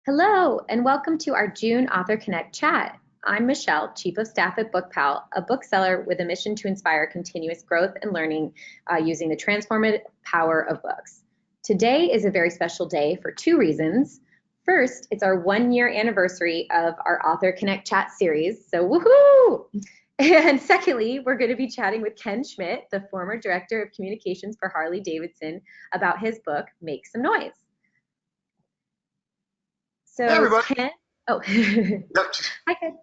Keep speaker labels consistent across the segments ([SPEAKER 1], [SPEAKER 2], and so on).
[SPEAKER 1] Hello, and welcome to our June AuthorConnect Chat. I'm Michelle, Chief of Staff at BookPal, a bookseller with a mission to inspire continuous growth and learning using the transformative power of books. Today is a very special day for two reasons. First, it's our 1-year anniversary of our AuthorConnect Chat series, so woohoo! And secondly, we're going to be chatting with Ken Schmidt, the former Director of Communications for Harley-Davidson, about his book, Make Some Noise.
[SPEAKER 2] Hey,
[SPEAKER 1] So
[SPEAKER 2] everybody.
[SPEAKER 1] Ken, oh,
[SPEAKER 2] Yep.
[SPEAKER 1] hi Ken.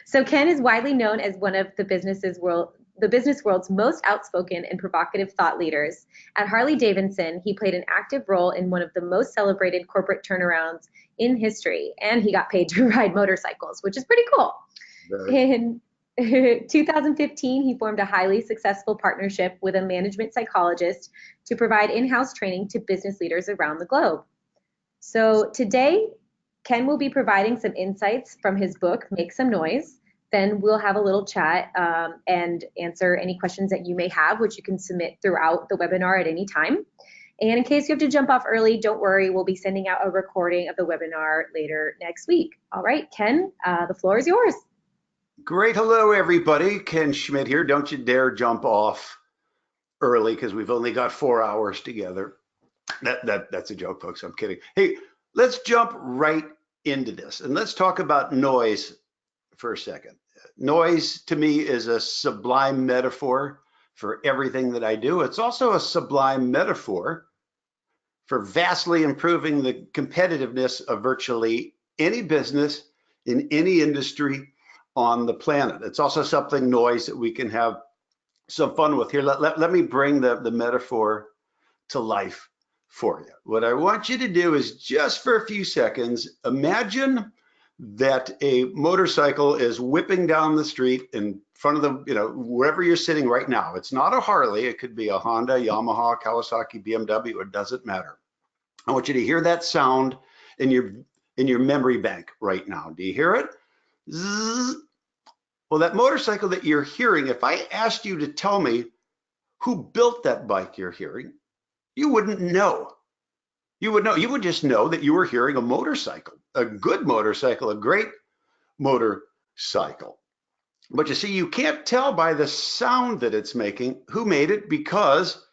[SPEAKER 1] So Ken is widely known as one of the business world's most outspoken and provocative thought leaders. At Harley-Davidson, he played an active role in one of the most celebrated corporate turnarounds in history, and he got paid to ride motorcycles, which is pretty cool.
[SPEAKER 2] Very.
[SPEAKER 1] In 2015, he formed a highly successful partnership with a management psychologist to provide in-house training to business leaders around the globe. So today, Ken will be providing some insights from his book, Make Some Noise. Then we'll have a little chat and answer any questions that you may have, which you can submit throughout the webinar at any time. And in case you have to jump off early, don't worry, we'll be sending out a recording of the webinar later next week. All right, Ken, the floor is yours.
[SPEAKER 2] Great. Hello, everybody. Ken Schmidt here. Don't you dare jump off early because we've only got 4 hours together. That's a joke, folks. I'm kidding. Hey, let's jump right into this and let's talk about noise for a second. Noise to me is a sublime metaphor for everything that I do. It's also a sublime metaphor for vastly improving the competitiveness of virtually any business in any industry on the planet. It's also something noise that we can have some fun with here. Let me bring the metaphor to life for you. What I want you to do is just for a few seconds, imagine that a motorcycle is whipping down the street in front of the, wherever you're sitting right now. It's not a Harley. It could be a Honda, Yamaha, Kawasaki, BMW. It doesn't matter. I want you to hear that sound in your memory bank right now. Do you hear it? Zzz. Well, that motorcycle that you're hearing, if I asked you to tell me who built that bike you're hearing, you wouldn't know. You would know. You would just know that you were hearing a motorcycle, a good motorcycle, a great motorcycle. But you see, you can't tell by the sound that it's making who made it, because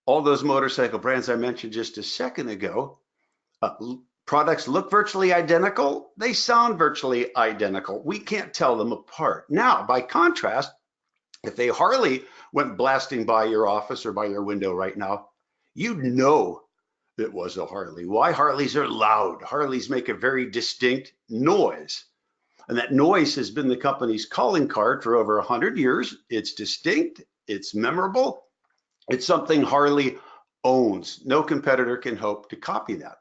[SPEAKER 2] all those motorcycle brands I mentioned just a second ago, products look virtually identical. They sound virtually identical. We can't tell them apart. Now, by contrast, if a Harley went blasting by your office or by your window right now, you'd know it was a Harley. Why? Harleys are loud. Harleys make a very distinct noise. And that noise has been the company's calling card for over 100 years. It's distinct, it's memorable, it's something Harley owns. No competitor can hope to copy that.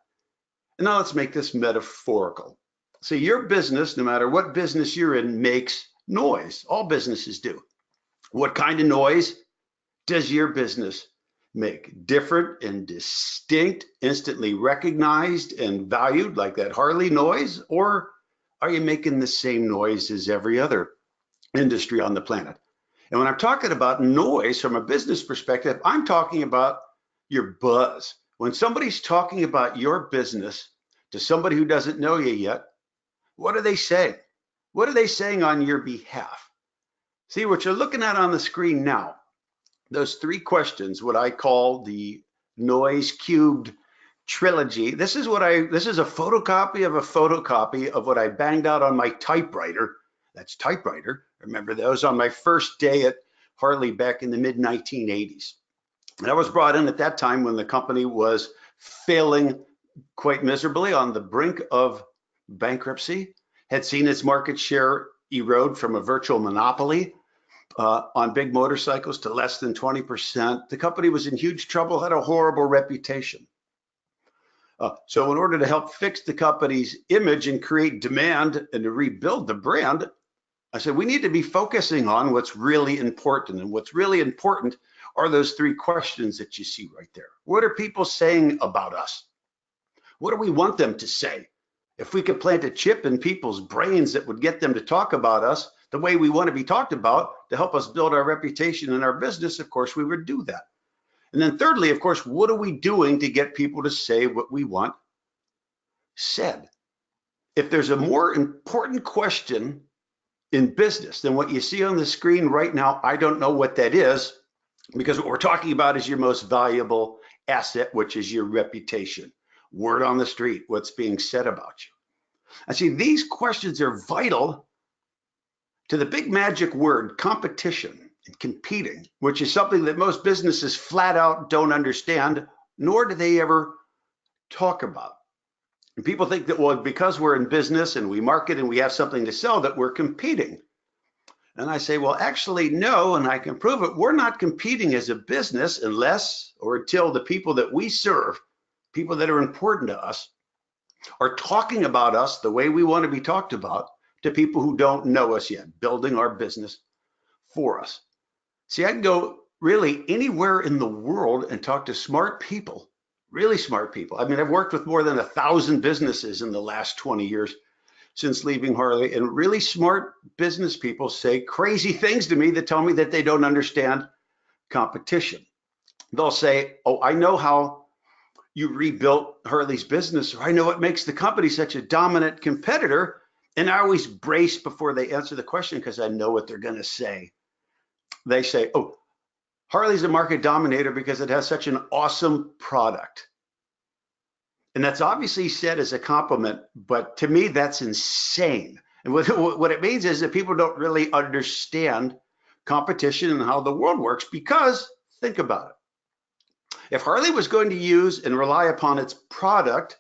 [SPEAKER 2] And now let's make this metaphorical. So your business, no matter what business you're in, makes noise. All businesses do. What kind of noise does your business make? Different and distinct, instantly recognized and valued, like that Harley noise? Or are you making the same noise as every other industry on the planet? And when I'm talking about noise from a business perspective, I'm talking about your buzz. When somebody's talking about your business to somebody who doesn't know you yet, what are they saying? What are they saying on your behalf? See, what you're looking at on the screen now, those 3 questions, what I call the noise cubed trilogy. This is a photocopy of a photocopy of what I banged out on my typewriter. That's typewriter. Remember those on my first day at Harley back in the mid 1980s. And I was brought in at that time when the company was failing quite miserably, on the brink of bankruptcy, had seen its market share erode from a virtual monopoly on big motorcycles to less than 20%. The company was in huge trouble, had a horrible reputation. So in order to help fix the company's image and create demand and to rebuild the brand, I said, we need to be focusing on what's really important. And what's really important are those 3 questions that you see right there. What are people saying about us? What do we want them to say? If we could plant a chip in people's brains that would get them to talk about us the way we want to be talked about to help us build our reputation in our business, of course, we would do that. And then thirdly, of course, what are we doing to get people to say what we want said? if there's a more important question in business than what you see on the screen right now, I don't know what that is, because what we're talking about is your most valuable asset, which is your reputation, word on the street, what's being said about you. And see, these questions are vital to the big magic word, competition and competing, which is something that most businesses flat out don't understand, nor do they ever talk about. And people think that, well, because we're in business and we market and we have something to sell, that we're competing. And I say, well, actually, no, and I can prove it. We're not competing as a business unless or until the people that we serve, people that are important to us, are talking about us the way we want to be talked about to people who don't know us yet, building our business for us. See, I can go really anywhere in the world and talk to smart people, really smart people. I mean, I've worked with more than 1,000 businesses in the last 20 years since leaving Harley, and really smart business people say crazy things to me that tell me that they don't understand competition. They'll say, oh, I know how you rebuilt Harley's business, or I know what makes the company such a dominant competitor. And I always brace before they answer the question because I know what they're going to say. They say, oh, Harley's a market dominator because it has such an awesome product. And that's obviously said as a compliment, but to me, that's insane. And what it means is that people don't really understand competition and how the world works, because think about it. If Harley was going to use and rely upon its product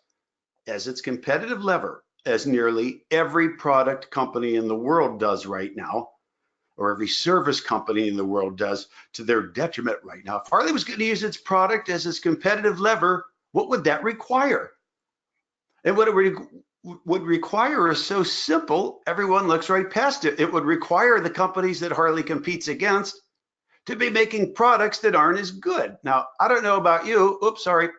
[SPEAKER 2] as its competitive lever, as nearly every product company in the world does right now, or every service company in the world does to their detriment right now, if Harley was going to use its product as its competitive lever, what would that require? And what it would require is so simple, everyone looks right past it. It would require the companies that Harley competes against to be making products that aren't as good. Now, I don't know about you, oops, sorry,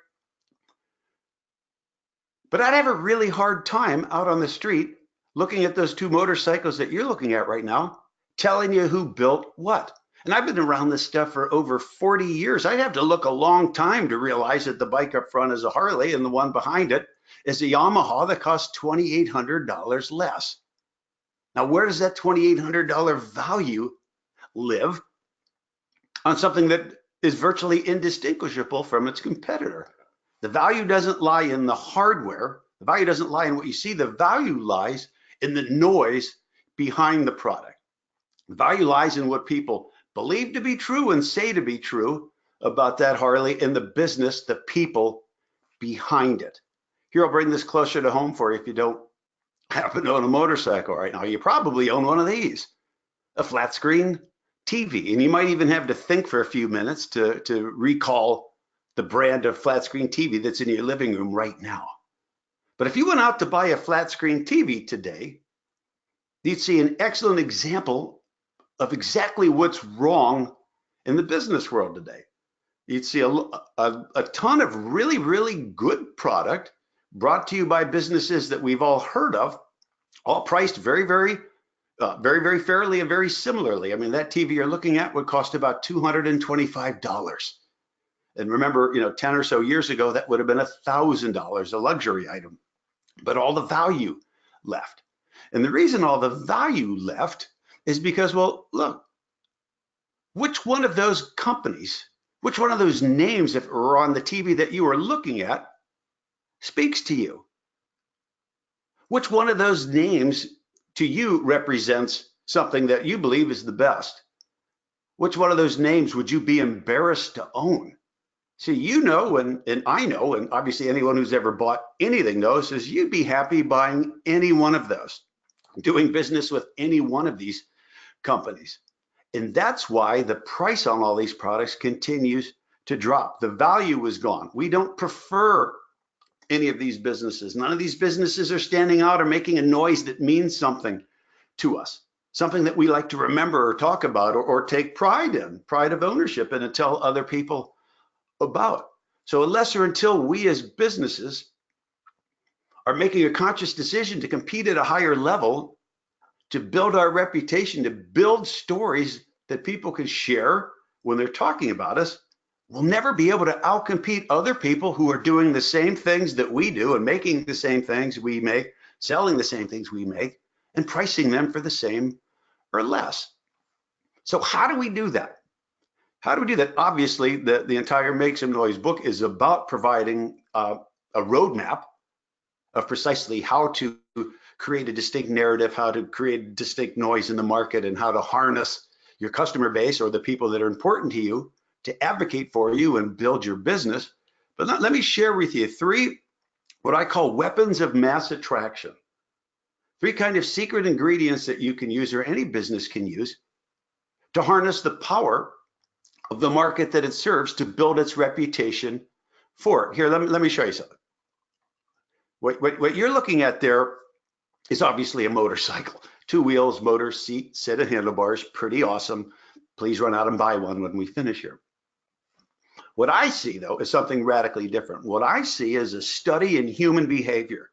[SPEAKER 2] but I'd have a really hard time out on the street looking at those two motorcycles that you're looking at right now, telling you who built what. And I've been around this stuff for over 40 years. I'd have to look a long time to realize that the bike up front is a Harley and the one behind it is a Yamaha that costs $2,800 less. Now, where does that $2,800 value live on something that is virtually indistinguishable from its competitor? The value doesn't lie in the hardware. The value doesn't lie in what you see. The value lies in the noise behind the product. The value lies in what people believe to be true and say to be true about that Harley and the business, the people behind it. Here, I'll bring this closer to home for you. If you don't happen to own a motorcycle right now, you probably own one of these, a flat screen TV. And you might even have to think for a few minutes to recall the brand of flat screen TV that's in your living room right now. But if you went out to buy a flat screen TV today, you'd see an excellent example of exactly what's wrong in the business world today. You'd see a ton of really, really good product brought to you by businesses that we've all heard of, all priced very, very fairly and very similarly. I mean, that TV you're looking at would cost about $225. And remember, 10 or so years ago, that would have been $1,000, a luxury item, but all the value left. And the reason all the value left is because, well, look, which one of those companies, which one of those names that were on the TV that you were looking at speaks to you? Which one of those names to you represents something that you believe is the best? Which one of those names would you be embarrassed to own? See, you know, and I know, and obviously anyone who's ever bought anything knows, is you'd be happy buying any one of those, doing business with any one of these companies. And that's why the price on all these products continues to drop. The value is gone. We don't prefer any of these businesses. None of these businesses are standing out or making a noise that means something to us, something that we like to remember or talk about or take pride in, pride of ownership, and to tell other people about. So unless or until we as businesses are making a conscious decision to compete at a higher level, to build our reputation, to build stories that people can share when they're talking about us, we'll never be able to outcompete other people who are doing the same things that we do and making the same things we make selling the same things we make and pricing them for the same or less. So how do we do that? How do we do that? Obviously, the entire Make Some Noise book is about providing a roadmap of precisely how to create a distinct narrative, how to create distinct noise in the market, and how to harness your customer base or the people that are important to you to advocate for you and build your business. But let me share with you three, what I call weapons of mass attraction. Three kind of secret ingredients that you can use, or any business can use, to harness the power of the market that it serves to build its reputation for it. Here, let me show you something. What you're looking at there is obviously a motorcycle. 2 wheels, motor, seat, set of handlebars, pretty awesome. Please run out and buy one when we finish here. What I see, though, is something radically different. What I see is a study in human behavior.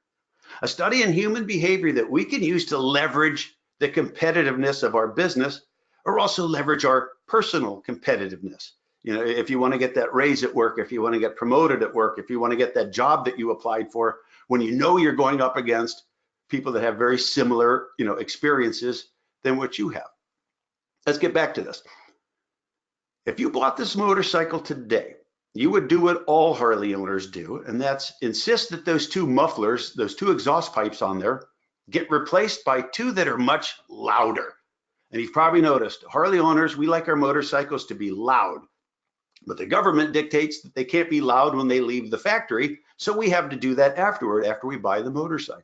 [SPEAKER 2] A study in human behavior that we can use to leverage the competitiveness of our business, or also leverage our personal competitiveness. You know, if you want to get that raise at work, if you want to get promoted at work, if you want to get that job that you applied for, when you know you're going up against people that have very similar, experiences than what you have. Let's get back to this. If you bought this motorcycle today, you would do what all Harley owners do, and that's insist that those 2 mufflers, those 2 exhaust pipes on there, get replaced by 2 that are much louder. And you've probably noticed, Harley owners, we like our motorcycles to be loud, but the government dictates that they can't be loud when they leave the factory, so we have to do that afterward, after we buy the motorcycle.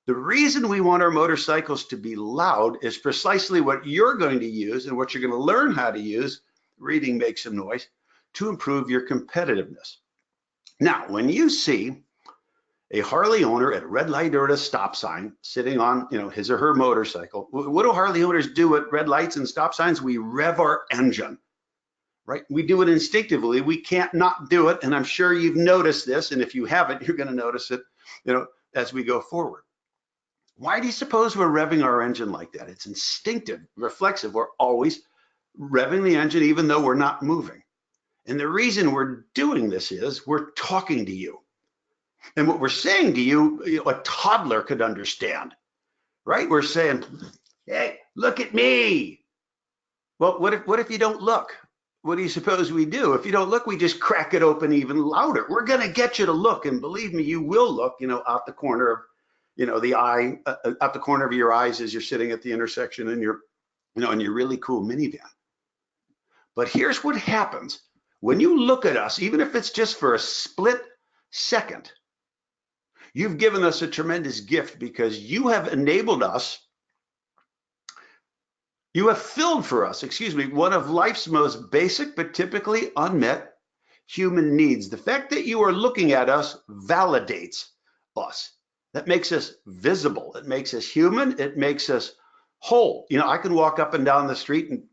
[SPEAKER 2] The reason we want our motorcycles to be loud is precisely what you're going to use and what you're going to learn how to use, reading Make Some Noise, to improve your competitiveness. Now, when you see a Harley owner at a red light or at a stop sign sitting on, his or her motorcycle, what do Harley owners do at red lights and stop signs? We rev our engine, right? We do it instinctively. We can't not do it. And I'm sure you've noticed this. And if you haven't, you're going to notice it, as we go forward. Why do you suppose we're revving our engine like that? It's instinctive, reflexive. We're always revving the engine even though we're not moving. And the reason we're doing this is we're talking to you. And what we're saying to you, a toddler could understand, right? We're saying, hey, look at me. Well, what if you don't look? What do you suppose we do? If you don't look, we just crack it open even louder. We're going to get you to look. And believe me, you will look, out the corner of the eye, out the corner of your eyes as you're sitting at the intersection in your, in your really cool minivan. But here's what happens when you look at us, even if it's just for a split second. You've given us a tremendous gift because you have enabled us. You have filled for us, one of life's most basic but typically unmet human needs. The fact that you are looking at us validates us. That makes us visible. It makes us human. It makes us whole. I can walk up and down the street and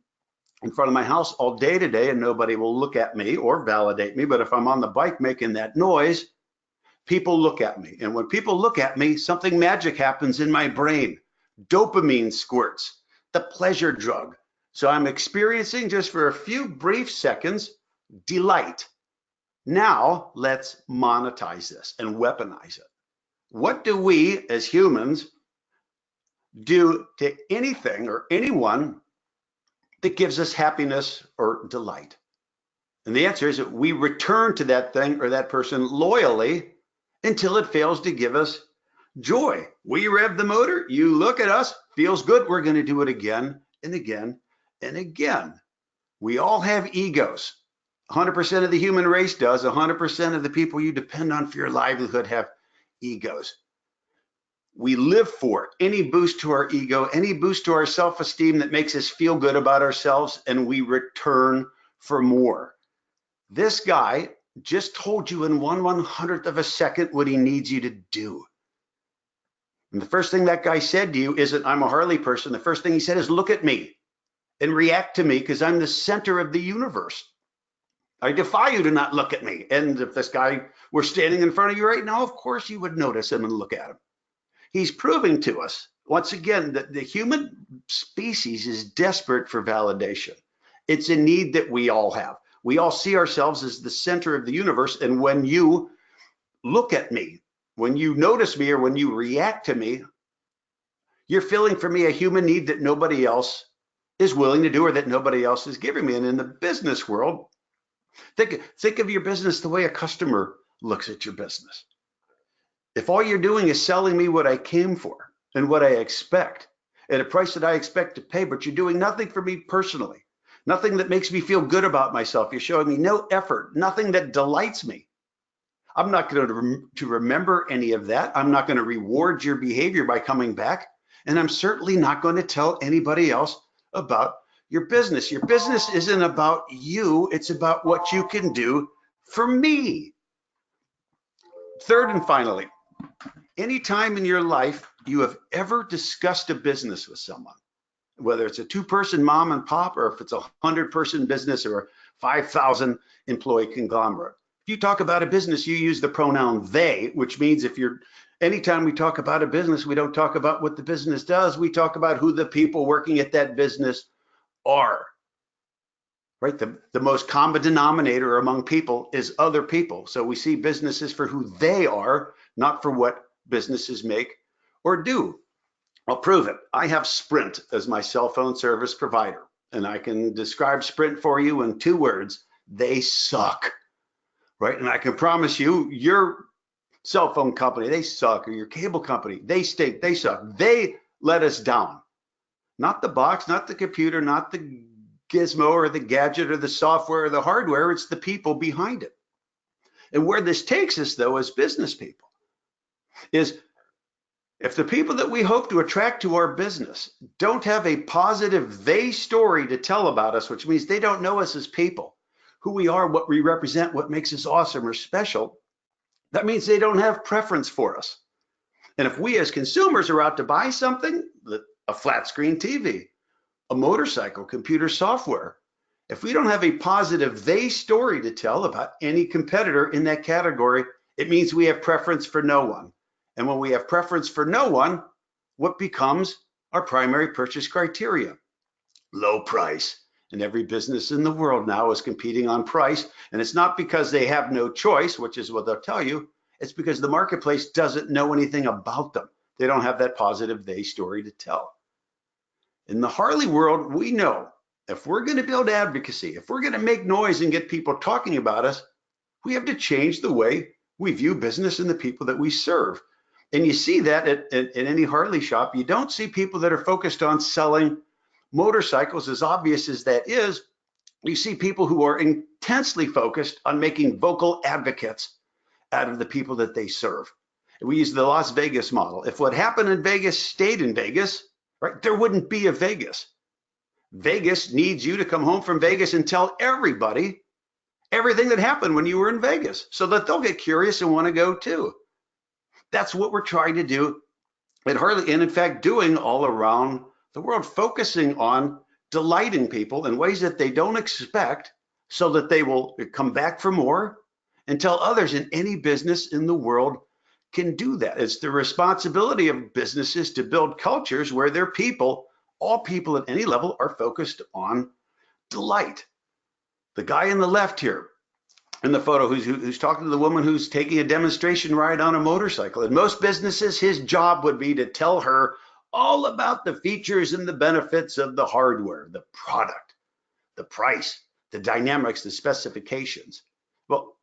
[SPEAKER 2] in front of my house all day today and nobody will look at me or validate me. But if I'm on the bike making that noise, people look at me. And when people look at me, something magic happens in my brain. Dopamine squirts, the pleasure drug. So I'm experiencing, just for a few brief seconds, delight. Now let's monetize this and weaponize it. What do we as humans do to anything or anyone that gives us happiness or delight? And the answer is that we return to that thing or that person loyally until it fails to give us joy. We rev the motor, you look at us, feels good, we're going to do it again and again and again. We all have egos. 100% of the human race does. 100% of the people you depend on for your livelihood have egos. We live for it. Any boost to our ego, any boost to our self-esteem that makes us feel good about ourselves, and we return for more. This guy just told you in 1/100th of a second what he needs you to do. And the first thing that guy said to you isn't, I'm a Harley person. The first thing he said is, look at me and react to me because I'm the center of the universe. I defy you to not look at me. And if this guy were standing in front of you right now, of course you would notice him and look at him. He's proving to us, once again, that the human species is desperate for validation. It's a need that we all have. We all see ourselves as the center of the universe. And when you look at me, when you notice me or when you react to me, you're filling for me a human need that nobody else is willing to do or that nobody else is giving me. And in the business world, think of your business the way a customer looks at your business. If all you're doing is selling me what I came for and what I expect at a price that I expect to pay, but you're doing nothing for me personally, nothing that makes me feel good about myself, you're showing me no effort, nothing that delights me, I'm not going to remember any of that. I'm not going to reward your behavior by coming back. And I'm certainly not going to tell anybody else about your business. Your business isn't about you. It's about what you can do for me. Third and finally, anytime in your life you have ever discussed a business with someone, whether it's a 2-person mom and pop or if it's a 100-person business or a 5,000 employee conglomerate, if you talk about a business, you use the pronoun they, which means anytime we talk about a business, we don't talk about what the business does. We talk about who the people working at that business are, right? The most common denominator among people is other people. So we see businesses for who they are, not for what businesses make or do. I'll prove it. I have Sprint as my cell phone service provider, and I can describe Sprint for you in 2 words. They suck, right? And I can promise you, your cell phone company, they suck, or your cable company, they stink, they suck. They let us down. Not the box, not the computer, not the gizmo or the gadget or the software or the hardware, it's the people behind it. And where this takes us, though, as business people, is if the people that we hope to attract to our business don't have a positive they story to tell about us, which means they don't know us as people, who we are, what we represent, what makes us awesome or special, that means they don't have preference for us. And if we as consumers are out to buy something, a flat screen TV, a motorcycle, computer software, if we don't have a positive they story to tell about any competitor in that category, it means we have preference for no one. And when we have preference for no one, what becomes our primary purchase criteria? Low price. And every business in the world now is competing on price. And it's not because they have no choice, which is what they'll tell you. It's because the marketplace doesn't know anything about them. They don't have that positive they story to tell. In the Harley world, we know if we're going to build advocacy, if we're going to make noise and get people talking about us, we have to change the way we view business and the people that we serve. And you see that at any Harley shop. You don't see people that are focused on selling motorcycles, as obvious as that is. You see people who are intensely focused on making vocal advocates out of the people that they serve. And we use the Las Vegas model. If what happened in Vegas stayed in Vegas, right, there wouldn't be a Vegas. Vegas needs you to come home from Vegas and tell everybody everything that happened when you were in Vegas so that they'll get curious and want to go too. That's what we're trying to do at Harley, and in fact doing all around the world, focusing on delighting people in ways that they don't expect so that they will come back for more and tell others. In any business in the world can do that. It's the responsibility of businesses to build cultures where their people, all people at any level, are focused on delight. The guy on the left here in the photo who's talking to the woman who's taking a demonstration ride on a motorcycle. In most businesses, his job would be to tell her all about the features and the benefits of the hardware, the product, the price, the dynamics, the specifications. Well,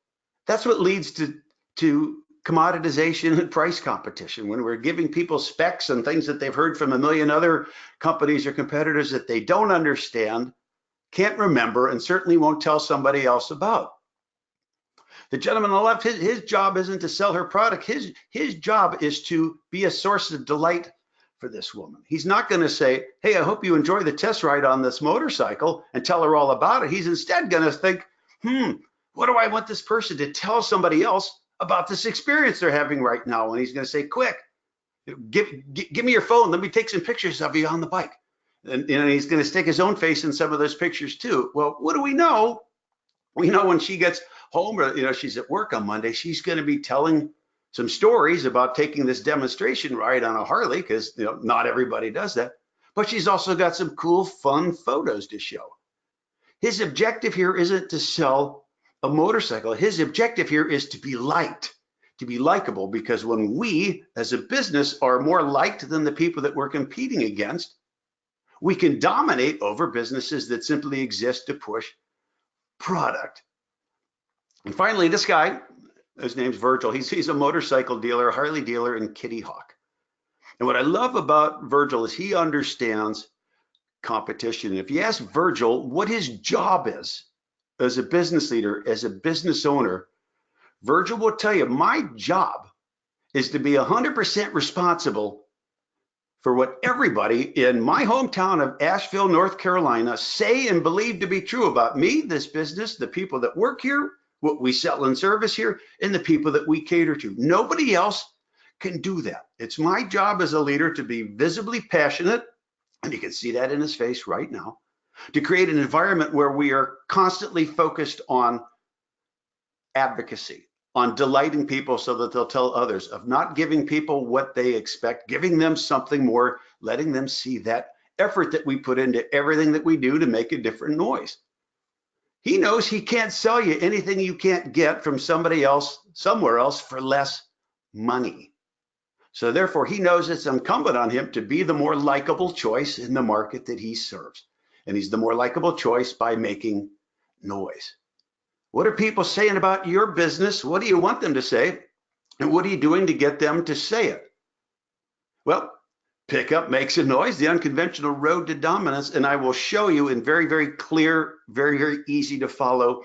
[SPEAKER 2] that's what leads to commoditization and price competition. When we're giving people specs and things that they've heard from a million other companies or competitors that they don't understand, can't remember, and certainly won't tell somebody else about. The gentleman on the left, his job isn't to sell her product. His job is to be a source of delight for this woman. He's not going to say, hey, I hope you enjoy the test ride on this motorcycle, and tell her all about it. He's instead going to think, what do I want this person to tell somebody else about this experience they're having right now? And he's going to say, quick, give me your phone. Let me take some pictures of you on the bike. And he's going to stick his own face in some of those pictures too. Well, what do we know? We know when she gets home, or she's at work on Monday, she's going to be telling some stories about taking this demonstration ride on a Harley, because not everybody does that. But she's also got some cool, fun photos to show. His objective here isn't to sell a motorcycle. His objective here is to be liked, to be likable, because when we as a business are more liked than the people that we're competing against, we can dominate over businesses that simply exist to push product. And finally, this guy, his name's Virgil, he's a motorcycle dealer, Harley dealer in Kitty Hawk. And what I love about Virgil is he understands competition. And if you ask Virgil what his job is as a business leader, as a business owner, Virgil will tell you, my job is to be 100% responsible for what everybody in my hometown of Asheville, North Carolina say and believe to be true about me, this business, the people that work here, what we sell and service here, and the people that we cater to. Nobody else can do that. It's my job as a leader to be visibly passionate, and you can see that in his face right now, to create an environment where we are constantly focused on advocacy, on delighting people so that they'll tell others, of not giving people what they expect, giving them something more, letting them see that effort that we put into everything that we do to make a different noise. He knows he can't sell you anything you can't get from somebody else, somewhere else, for less money. So therefore, he knows it's incumbent on him to be the more likable choice in the market that he serves. And he's the more likable choice by making noise. What are people saying about your business? What do you want them to say? And what are you doing to get them to say it? Well, pickup makes a noise, the unconventional road to dominance. And I will show you in very, very clear, very, very easy to follow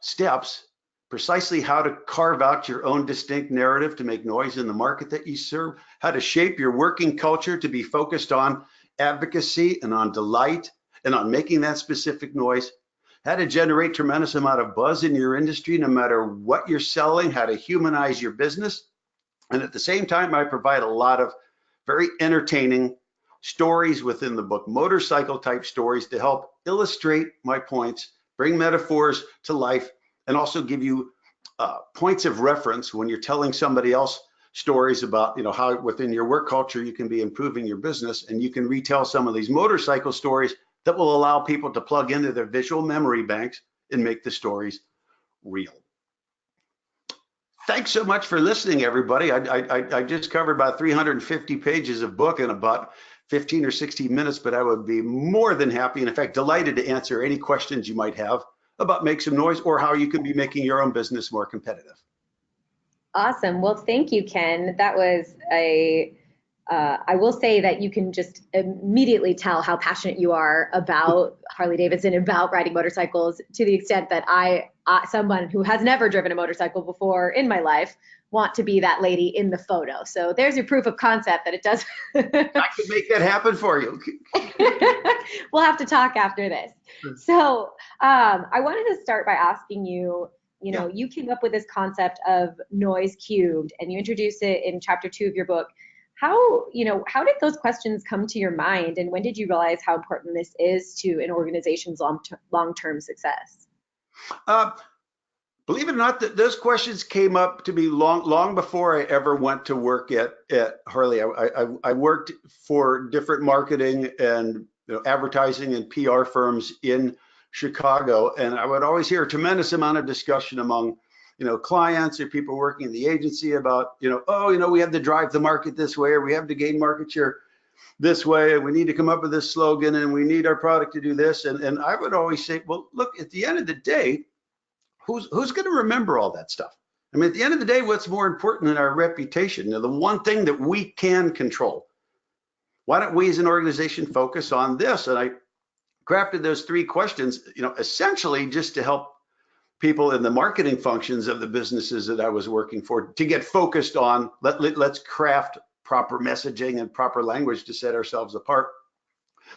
[SPEAKER 2] steps precisely how to carve out your own distinct narrative to make noise in the market that you serve, how to shape your working culture to be focused on advocacy and on delight and on making that specific noise, how to generate tremendous amount of buzz in your industry no matter what you're selling, how to humanize your business. And at the same time, I provide a lot of very entertaining stories within the book, motorcycle type stories, to help illustrate my points, bring metaphors to life, and also give you points of reference when you're telling somebody else stories about, how within your work culture you can be improving your business, and you can retell some of these motorcycle stories that will allow people to plug into their visual memory banks and make the stories real. Thanks so much for listening, everybody. I just covered about 350 pages of book in about 15 or 16 minutes, but I would be more than happy, and in fact, delighted to answer any questions you might have about Make Some Noise or how you can be making your own business more competitive.
[SPEAKER 1] Awesome. Well, thank you, Ken. That was I will say that you can just immediately tell how passionate you are about Harley-Davidson, about riding motorcycles, to the extent that someone who has never driven a motorcycle before in my life, want to be that lady in the photo. So there's your proof of concept that it does.
[SPEAKER 2] I can make that happen for you.
[SPEAKER 1] We'll have to talk after this. So I wanted to start by asking you, you came up with this concept of noise cubed, and you introduced it in chapter 2 of your book. How did those questions come to your mind, and when did you realize how important this is to an organization's long-term success?
[SPEAKER 2] Believe it or not, that those questions came up to me long before I ever went to work at Harley. I worked for different marketing and advertising and PR firms in Chicago, and I would always hear a tremendous amount of discussion among clients or people working in the agency about, we have to drive the market this way, or we have to gain market share this way, and we need to come up with this slogan, and we need our product to do this. And I would always say, well, look, at the end of the day, who's going to remember all that stuff? I mean, at the end of the day, what's more important than our reputation? The one thing that we can control. Why don't we as an organization focus on this? And I crafted those 3 questions, essentially just to help people in the marketing functions of the businesses that I was working for to get focused on, let's craft proper messaging and proper language to set ourselves apart.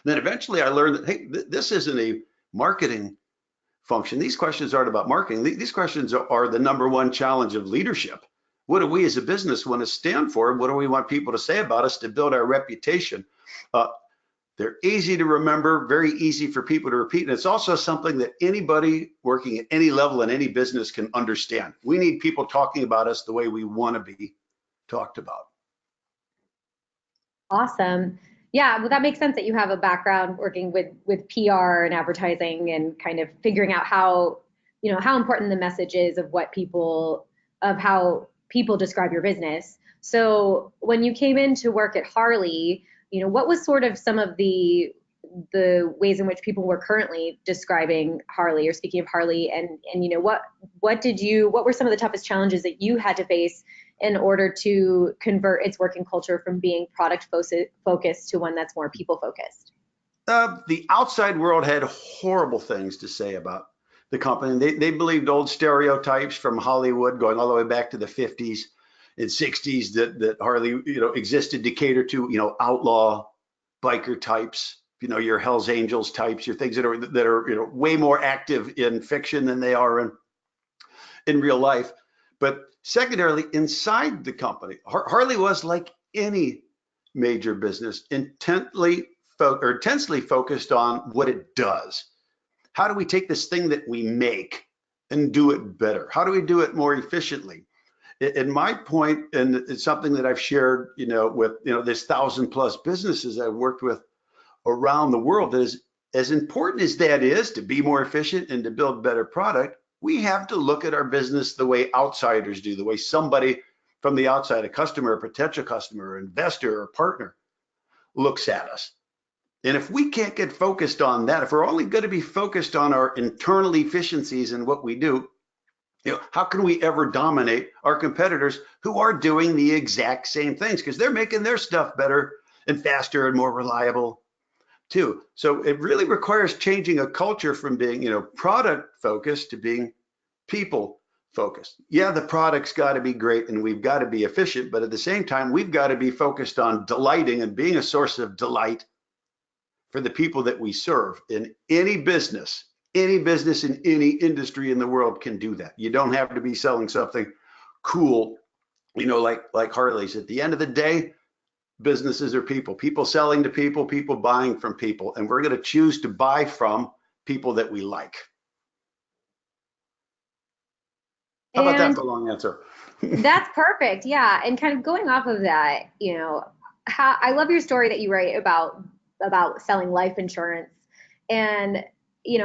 [SPEAKER 2] Then eventually I learned that, hey, this isn't a marketing function. These questions aren't about marketing. These questions are the #1 challenge of leadership. What do we as a business want to stand for? What do we want people to say about us to build our reputation? They're easy to remember, very easy for people to repeat. And it's also something that anybody working at any level in any business can understand. We need people talking about us the way we want to be talked about.
[SPEAKER 1] Awesome. Yeah, well, that makes sense that you have a background working with PR and advertising and kind of figuring out how important the message is of what people of how people describe your business. So when you came in to work at Harley, what was sort of some of the ways in which people were currently describing Harley or speaking of Harley, and what were some of the toughest challenges that you had to face in order to convert its working culture from being product focused to one that's more people focused?
[SPEAKER 2] The outside world had horrible things to say about the company. They believed old stereotypes from Hollywood going all the way back to the 50s and 60s that Harley, existed to cater to, outlaw biker types, your Hell's Angels types, your things that are way more active in fiction than they are in real life. But secondarily, inside the company, Harley was like any major business, intensely focused on what it does. How do we take this thing that we make and do it better? How do we do it more efficiently? And my point, and it's something that I've shared, with this 1,000+ businesses I've worked with around the world, is as important as that is to be more efficient and to build better product, we have to look at our business the way outsiders do, the way somebody from the outside, a customer, a potential customer, investor, or partner, looks at us. And if we can't get focused on that, if we're only going to be focused on our internal efficiencies and what we do, how can we ever dominate our competitors who are doing the exact same things? Because they're making their stuff better and faster and more reliable too. So it really requires changing a culture from being, product focused to being people focused. Yeah, the product's got to be great and we've got to be efficient, but at the same time, we've got to be focused on delighting and being a source of delight for the people that we serve. In any business in any industry in the world can do that. You don't have to be selling something cool, like Harley's. At the end of the day, businesses are people selling to people buying from people, and we're going to choose to buy from people that we like. How about that for a long answer?
[SPEAKER 1] That's perfect. Yeah. And kind of going off of that, how I love your story that you write about selling life insurance. And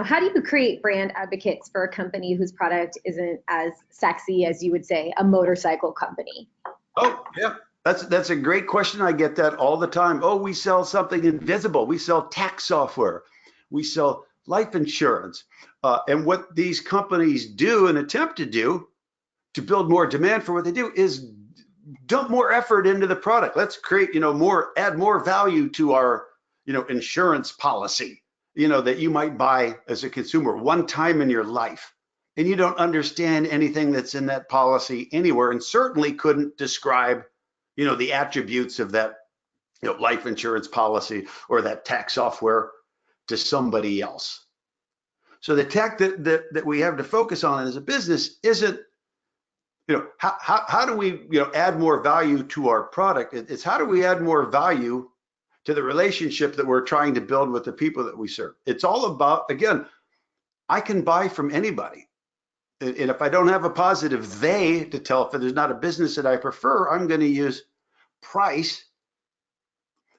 [SPEAKER 1] how do you create brand advocates for a company whose product isn't as sexy as you would say a motorcycle company?
[SPEAKER 2] Oh, yeah. That's a great question. I get that all the time. Oh, we sell something invisible. We sell tax software. We sell life insurance. And what these companies do and attempt to do to build more demand for what they do is dump more effort into the product. Let's create, add more value to our, insurance policy, that you might buy as a consumer one time in your life. And you don't understand anything that's in that policy anywhere, and certainly couldn't describe, the attributes of that, life insurance policy or that tax software to somebody else. So the tech that we have to focus on as a business isn't, how do we, add more value to our product? It's how do we add more value to the relationship that we're trying to build with the people that we serve. It's all about, again, I can buy from anybody. And if I don't have a positive they to tell, if there's not a business that I prefer, I'm going to use price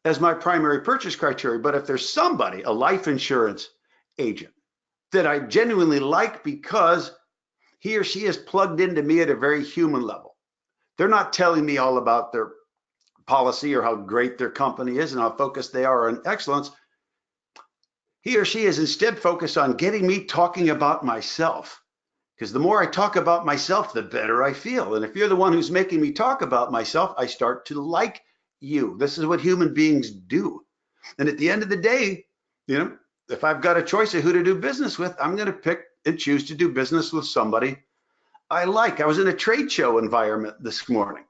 [SPEAKER 2] as my primary purchase criteria. But if there's somebody, a life insurance agent, that I genuinely like because he or she is plugged into me at a very human level, they're not telling me all about their policy or how great their company is and how focused they are on excellence. He or she is instead focused on getting me talking about myself, because the more I talk about myself, the better I feel. And if you're the one who's making me talk about myself, I start to like you. This is what human beings do. And at the end of the day, if I've got a choice of who to do business with, I'm going to pick and choose to do business with somebody I like. I was in a trade show environment this morning.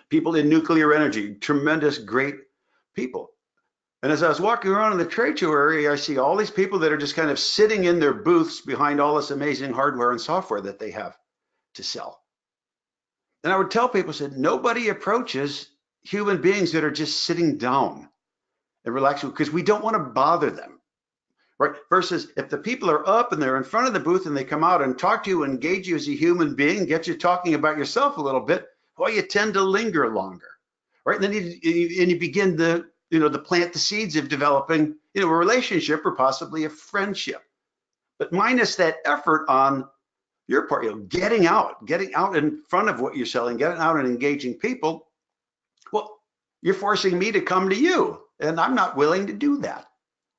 [SPEAKER 2] People in nuclear energy, tremendous, great people. And as I was walking around in the trade show area, I see all these people that are just kind of sitting in their booths behind all this amazing hardware and software that they have to sell. And I would tell people, I said, nobody approaches human beings that are just sitting down and relaxing, because we don't want to bother them, right? Versus if the people are up and they're in front of the booth and they come out and talk to you, engage you as a human being, get you talking about yourself a little bit, well, you tend to linger longer, right? And then you begin to, to plant the seeds of developing, a relationship or possibly a friendship. But minus that effort on your part, getting out in front of what you're selling, getting out and engaging people. Well, you're forcing me to come to you, and I'm not willing to do that.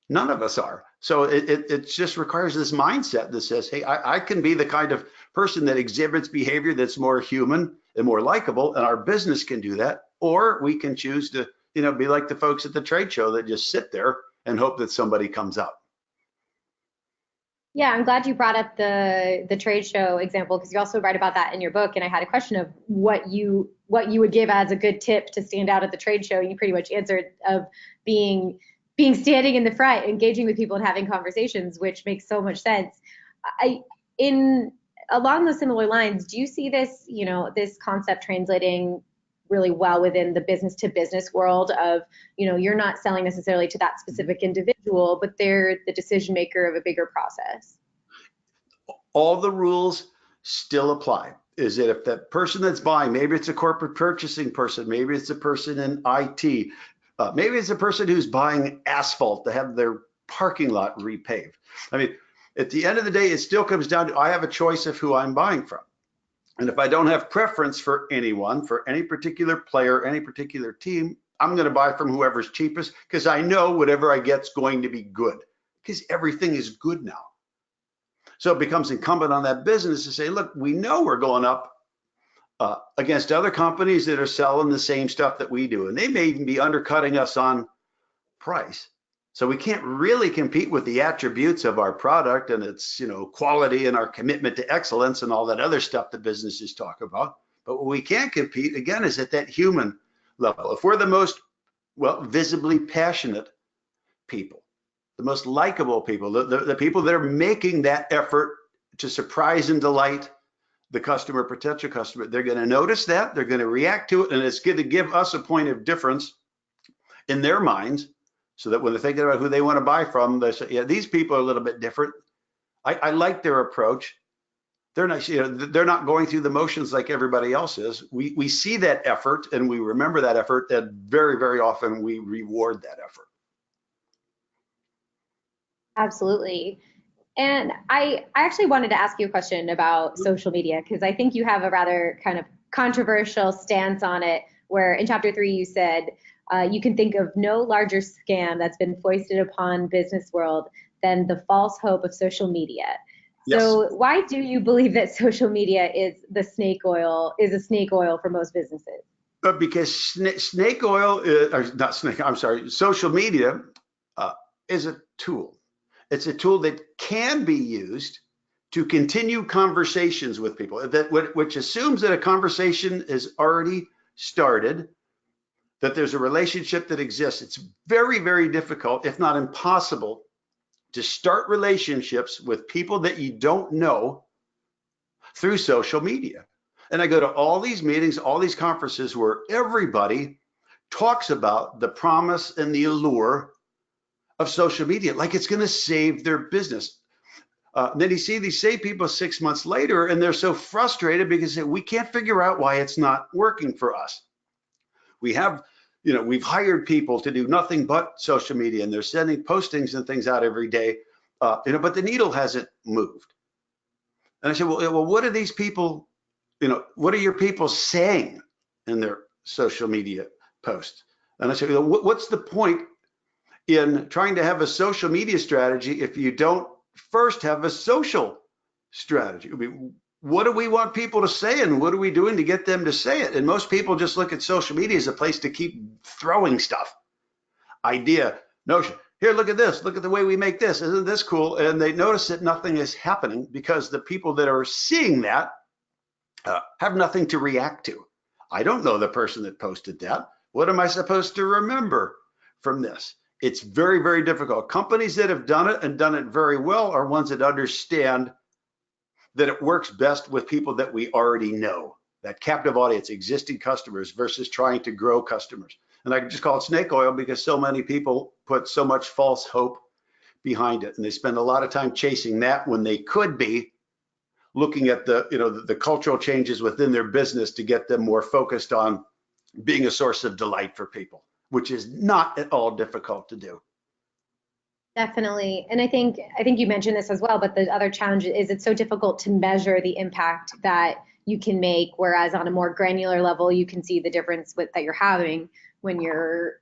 [SPEAKER 2] None of us are. So it just requires this mindset that says, hey, I can be the kind of person that exhibits behavior that's more human and more likable, and our business can do that. Or we can choose to, be like the folks at the trade show that just sit there and hope that somebody comes out.
[SPEAKER 1] Yeah, I'm glad you brought up the trade show example, because you also write about that in your book. And I had a question of what you would give as a good tip to stand out at the trade show. You pretty much answered of being standing in the front, engaging with people and having conversations, which makes so much sense. Along those similar lines, do you see this, this concept translating really well within the business to business world of, you're not selling necessarily to that specific individual, but they're the decision maker of a bigger process?
[SPEAKER 2] All the rules still apply. Is that if that person that's buying, maybe it's a corporate purchasing person, maybe it's a person in IT, maybe it's a person who's buying asphalt to have their parking lot repaved. I mean, at the end of the day, it still comes down to I have a choice of who I'm buying from. And if I don't have preference for anyone, for any particular player, any particular team, I'm going to buy from whoever's cheapest, because I know whatever I get's going to be good, because everything is good now. So it becomes incumbent on that business to say, look, we know we're going up against other companies that are selling the same stuff that we do, and they may even be undercutting us on price. So we can't really compete with the attributes of our product and its, quality and our commitment to excellence and all that other stuff that businesses talk about. But what we can compete, again, is at that human level. If we're the most, visibly passionate people, the most likable people, the people that are making that effort to surprise and delight the customer, potential customer, they're going to notice that, they're going to react to it, and it's going to give us a point of difference in their minds, so that when they're thinking about who they want to buy from, they say, yeah, these people are a little bit different. I like their approach. They're not, they're not going through the motions like everybody else is. We see that effort and we remember that effort, and very, very often we reward that effort.
[SPEAKER 1] Absolutely. And I actually wanted to ask you a question about social media, because I think you have a rather kind of controversial stance on it, where in chapter 3 you said, you can think of no larger scam that's been foisted upon business world than the false hope of social media.
[SPEAKER 2] Yes.
[SPEAKER 1] So why do you believe that social media is a snake oil for most businesses?
[SPEAKER 2] But because snake oil, social media is a tool. It's a tool that can be used to continue conversations with people, which assumes that a conversation is already started, that there's a relationship that exists. It's very, very difficult, if not impossible, to start relationships with people that you don't know through social media. And I go to all these meetings, all these conferences where everybody talks about the promise and the allure of social media, like it's going to save their business. Then you see these same people 6 months later, and they're so frustrated because we can't figure out why it's not working for us. We have, we've hired people to do nothing but social media, and they're sending postings and things out every day, but the needle hasn't moved. And I said, well, what are these people, what are your people saying in their social media posts? And I said, what's the point in trying to have a social media strategy if you don't first have a social strategy? I mean, what do we want people to say, and what are we doing to get them to say it? And most people just look at social media as a place to keep throwing stuff. Idea, notion. Here, look at this. Look at the way we make this. Isn't this cool? And they notice that nothing is happening because the people that are seeing that have nothing to react to. I don't know the person that posted that. What am I supposed to remember from this? It's very, very difficult. Companies that have done it and done it very well are ones that understand that it works best with people that we already know, that captive audience, existing customers, versus trying to grow customers. And I just call it snake oil because so many people put so much false hope behind it, and they spend a lot of time chasing that when they could be looking at the cultural changes within their business to get them more focused on being a source of delight for people, which is not at all difficult to do.
[SPEAKER 1] Definitely. And I think you mentioned this as well, but the other challenge is it's so difficult to measure the impact that you can make, whereas on a more granular level, you can see the difference that you're having when you're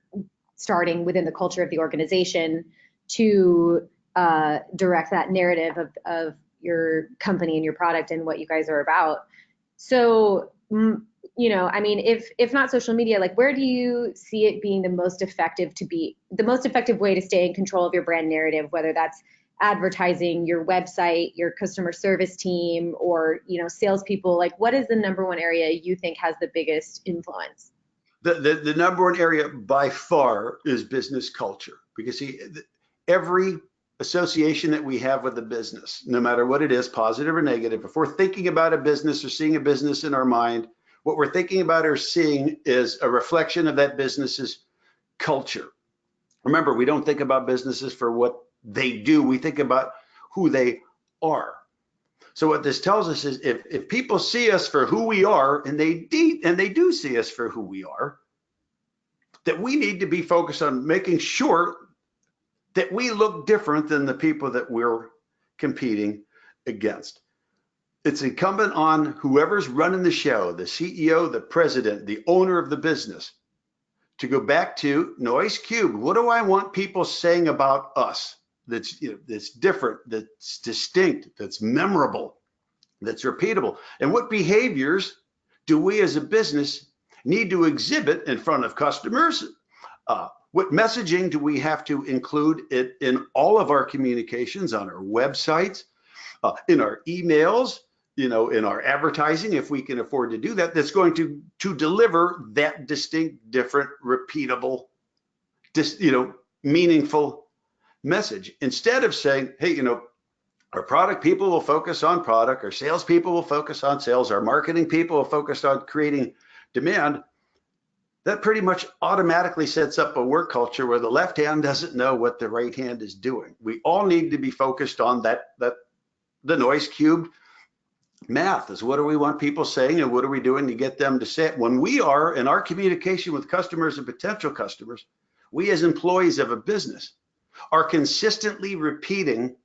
[SPEAKER 1] starting within the culture of the organization to direct that narrative of your company and your product and what you guys are about. So, I mean, if not social media, like where do you see it being the most effective way to stay in control of your brand narrative, whether that's advertising, your website, your customer service team, or, salespeople? Like, what is the number one area you think has the biggest influence?
[SPEAKER 2] The number one area by far is business culture, because see, every association that we have with a business, no matter what it is, positive or negative, if we're thinking about a business or seeing a business in our mind, what we're thinking about or seeing is a reflection of that business's culture. Remember, we don't think about businesses for what they do, we think about who they are. So what this tells us is if people see us for who we are, and they do see us for who we are, that we need to be focused on making sure that we look different than the people that we're competing against. It's incumbent on whoever's running the show, the CEO, the president, the owner of the business, to go back to noise cubed. What do I want people saying about us that's different, that's distinct, that's memorable, that's repeatable? And what behaviors do we as a business need to exhibit in front of customers? What messaging do we have to include in all of our communications, on our websites, in our emails, in our advertising, if we can afford to do that, that's going to deliver that distinct, different, repeatable, meaningful message? Instead of saying, hey, our product people will focus on product, our sales people will focus on sales, our marketing people will focus on creating demand. That pretty much automatically sets up a work culture where the left hand doesn't know what the right hand is doing. We all need to be focused on the noise cubed math, is what do we want people saying and what are we doing to get them to say it? When we are in our communication with customers and potential customers, we as employees of a business are consistently repeating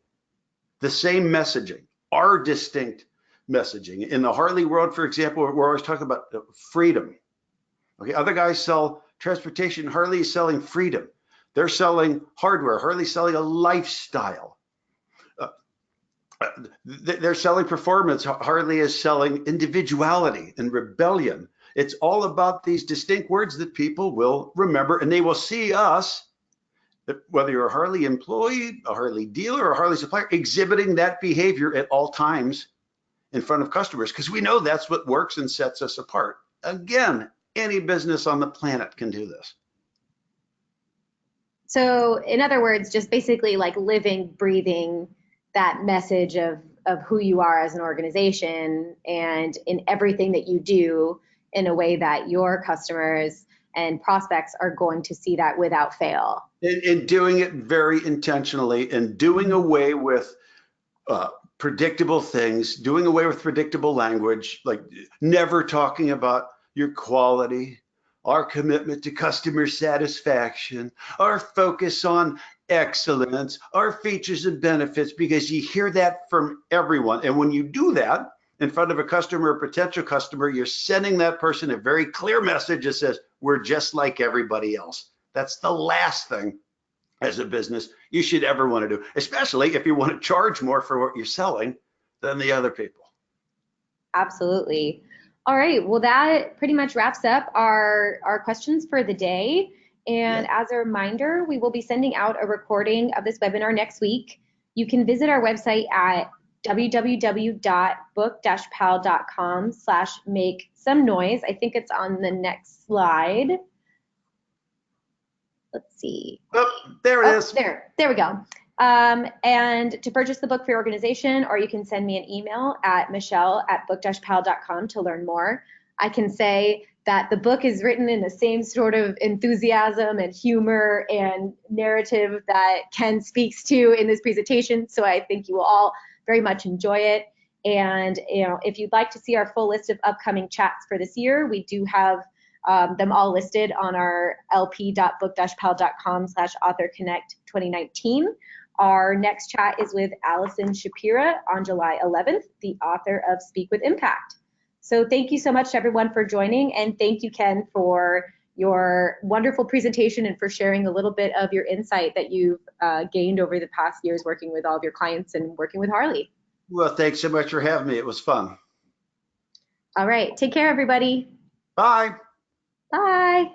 [SPEAKER 2] the same messaging, our distinct messaging. In the Harley world, for example, we're always talking about freedom. Okay, other guys sell transportation. Harley is selling freedom. They're selling hardware. Harley's selling a lifestyle. They're selling performance. Harley is selling individuality and rebellion. It's all about these distinct words that people will remember, and they will see us, whether you're a Harley employee, a Harley dealer, or a Harley supplier, exhibiting that behavior at all times in front of customers, because we know that's what works and sets us apart. Again, any business on the planet can do this.
[SPEAKER 1] So, in other words, just basically like living, breathing that message of who you are as an organization, and in everything that you do, in a way that your customers and prospects are going to see that without fail.
[SPEAKER 2] And doing it very intentionally, and doing away with predictable things, doing away with predictable language, like never talking about your quality, our commitment to customer satisfaction, our focus on excellence, our features and benefits, because you hear that from everyone. And when you do that in front of a customer or potential customer, you're sending that person a very clear message that says, we're just like everybody else. That's the last thing as a business you should ever want to do, especially if you want to charge more for what you're selling than the other people.
[SPEAKER 1] Absolutely. All right. Well, that pretty much wraps up our questions for the day. And as a reminder, we will be sending out a recording of this webinar next week. You can visit our website at www.book-pal.com/make-some-noise. I think it's on the next slide. Let's see.
[SPEAKER 2] Oh, there it is.
[SPEAKER 1] There we go. And to purchase the book for your organization, or you can send me an email at michelle@book-pal.com to learn more. I can say that the book is written in the same sort of enthusiasm and humor and narrative that Ken speaks to in this presentation. So I think you will all very much enjoy it. And if you'd like to see our full list of upcoming chats for this year, we do have them all listed on our lp.book-pal.com/AuthorConnect 2019. Our next chat is with Allison Shapira on July 11th, the author of Speak with Impact. So thank you so much to everyone for joining, and thank you, Ken, for your wonderful presentation and for sharing a little bit of your insight that you've gained over the past years working with all of your clients and working with Harley.
[SPEAKER 2] Well, thanks so much for having me. It was fun.
[SPEAKER 1] All right. Take care, everybody.
[SPEAKER 2] Bye.
[SPEAKER 1] Bye.